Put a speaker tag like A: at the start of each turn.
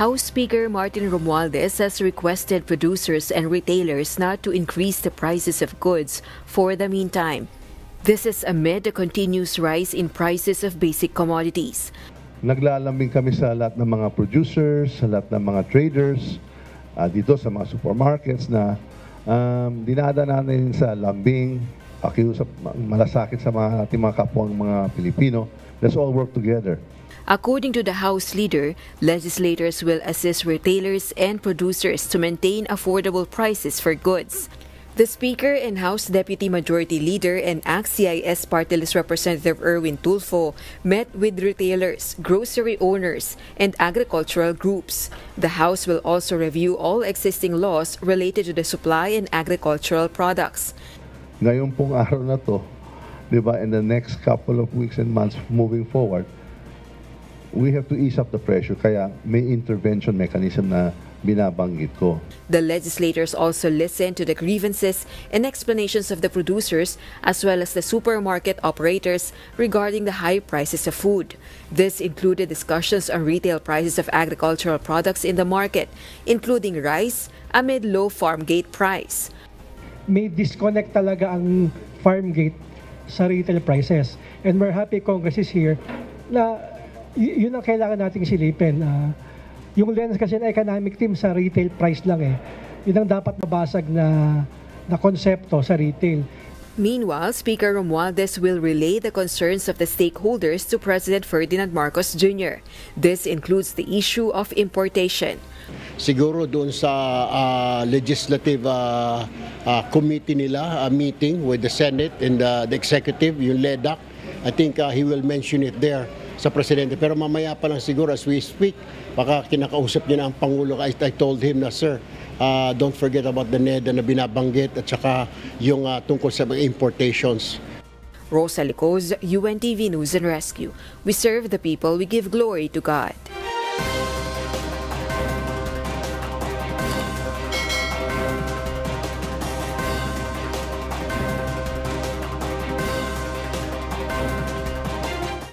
A: House Speaker Martin Romualdez has requested producers and retailers not to increase the prices of goods for the meantime. This is amid the continuous rise in prices of basic commodities.
B: Naglalambing kami sa lahat ng mga producers, sa lahat ng mga traders, dito sa mga supermarkets na dinadaan natin sa lambing, pakiusap, malasakit sa ating mga kapwang mga Pilipino. Let's all work together.
A: According to the House Leader, legislators will assist retailers and producers to maintain affordable prices for goods. The Speaker and House Deputy Majority Leader and ACT-CIS Party List Representative Erwin Tulfo met with retailers, grocery owners, and agricultural groups. The House will also review all existing laws related to the supply and agricultural products.
B: Ngayon pong araw na to, di ba, in the next couple of weeks and months moving forward, we have to ease up the pressure, kaya may intervention mechanism na binabanggit ko.
A: The legislators also listened to the grievances and explanations of the producers as well as the supermarket operators regarding the high prices of food. This included discussions on retail prices of agricultural products in the market, including rice, amid low farm gate price.
C: May disconnect talaga ang farm gate sa retail prices. And we're happy Congress is here na yun ang kailangan nating silipin. Yung lens kasi ng economic team sa retail price lang eh. Yun ang dapat mabasag na konsepto sa retail.
A: Meanwhile, Speaker Romualdez will relay the concerns of the stakeholders to President Ferdinand Marcos Jr. This includes the issue of importation.
D: Siguro doon sa legislative committee nila, meeting with the Senate and the executive, yung LEDAC, I think he will mention it there sa Presidente. Pero mamaya pa lang siguro as we speak, baka kinakausap niya na ang Pangulo. I told him na, sir, don't forget about the NEDA na binabanggit at saka yung tungkol sa importations.
A: Rosa Licoz, UNTV News and Rescue. We serve the people, we give glory to God.